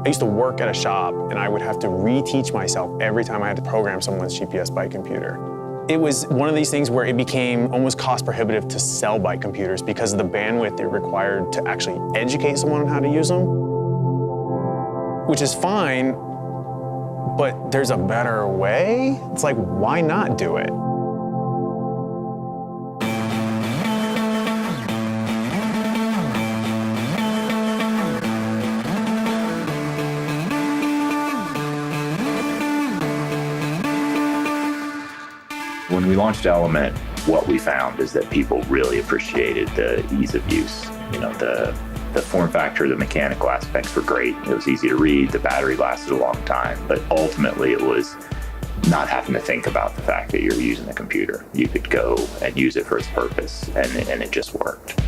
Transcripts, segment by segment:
I used to work at a shop, and I would have to reteach myself every time I had to program someone's GPS bike computer. It was one of these things where it became almost cost prohibitive to sell bike computers because of the bandwidth it required to actually educate someone on how to use them, which is fine, but there's a better way. It's like, why not do it? When we launched Element, what we found is that people really appreciated the ease of use. You know, the form factor, the mechanical aspects were great. It was easy to read, the battery lasted a long time, but ultimately it was not having to think about the fact that you're using a computer. You could go and use it for its purpose, and it just worked.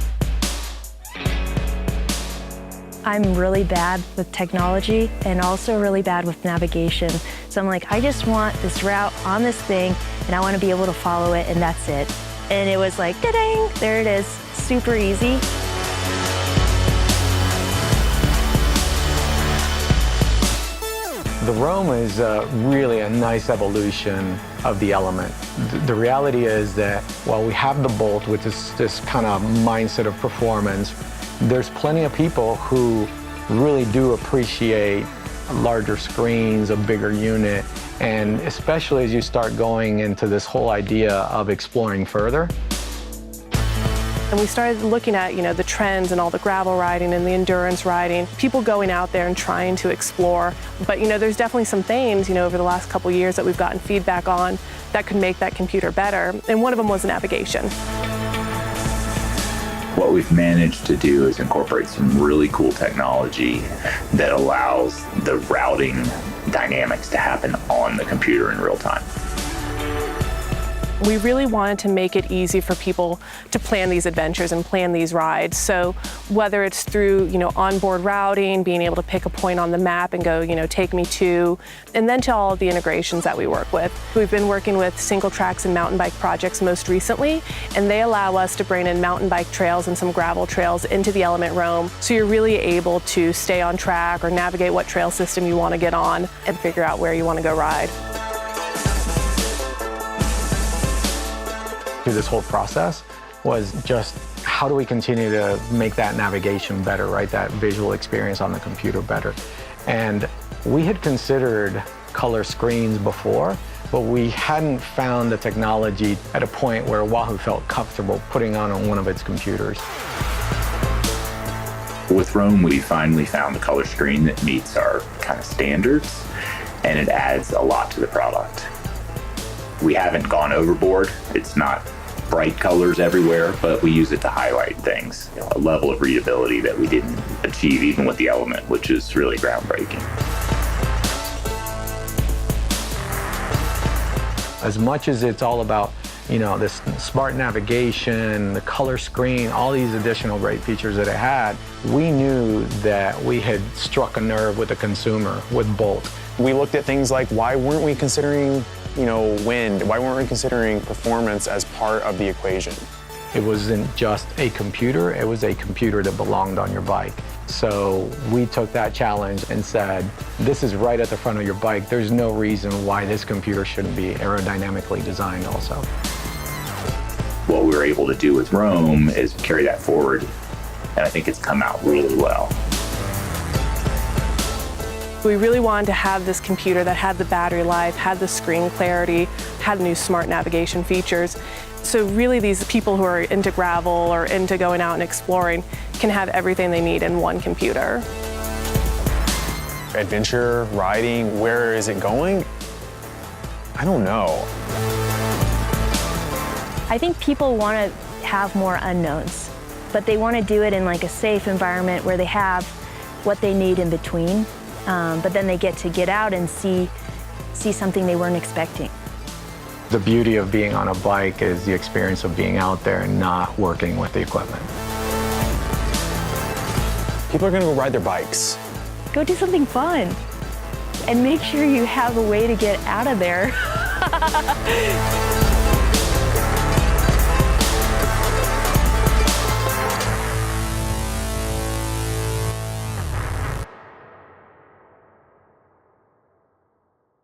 I'm really bad with technology and also really bad with navigation. So I'm like, I just want this route on this thing and I want to be able to follow it, and that's it. And it was like, da-dang, there it is, super easy. The Roam is really a nice evolution of the Element. The reality is that while we have the Bolt, which is this kind of mindset of performance, there's plenty of people who really do appreciate larger screens, a bigger unit, and especially as you start going into this whole idea of exploring further. And we started looking at, the trends and all the gravel riding and the endurance riding, people going out there and trying to explore. But, there's definitely some things, over the last couple years that we've gotten feedback on that could make that computer better. And one of them was navigation. What we've managed to do is incorporate some really cool technology that allows the routing dynamics to happen on the computer in real time. We really wanted to make it easy for people to plan these adventures and plan these rides. So whether it's through, onboard routing, being able to pick a point on the map and go, take me to, and then to all of the integrations that we work with. We've been working with single tracks and mountain bike projects most recently, and they allow us to bring in mountain bike trails and some gravel trails into the Element Roam. So you're really able to stay on track or navigate what trail system you want to get on and figure out where you want to go ride. Through this whole process was just how do we continue to make that navigation better, right? That visual experience on the computer better. And we had considered color screens before, but we hadn't found the technology at a point where Wahoo felt comfortable putting on one of its computers. With Roam, we finally found the color screen that meets our kind of standards, and it adds a lot to the product. We haven't gone overboard. It's not bright colors everywhere, but we use it to highlight things, a level of readability that we didn't achieve even with the Element, which is really groundbreaking. As much as it's all about, this smart navigation, the color screen, all these additional great features that it had, we knew that we had struck a nerve with the consumer with Bolt. We looked at things like, why weren't we considering wind? Why weren't we considering performance as part of the equation? It wasn't just a computer, it was a computer that belonged on your bike. So we took that challenge and said, this is right at the front of your bike. There's no reason why this computer shouldn't be aerodynamically designed also. What we were able to do with Roam is carry that forward, and I think it's come out really well. We really wanted to have this computer that had the battery life, had the screen clarity, had new smart navigation features. So really these people who are into gravel or into going out and exploring can have everything they need in one computer. Adventure, riding, where is it going? I don't know. I think people want to have more unknowns, but they want to do it in like a safe environment where they have what they need in between. But then they get to get out and see something they weren't expecting. The beauty of being on a bike is the experience of being out there and not working with the equipment. People are going to go ride their bikes. Go do something fun and make sure you have a way to get out of there.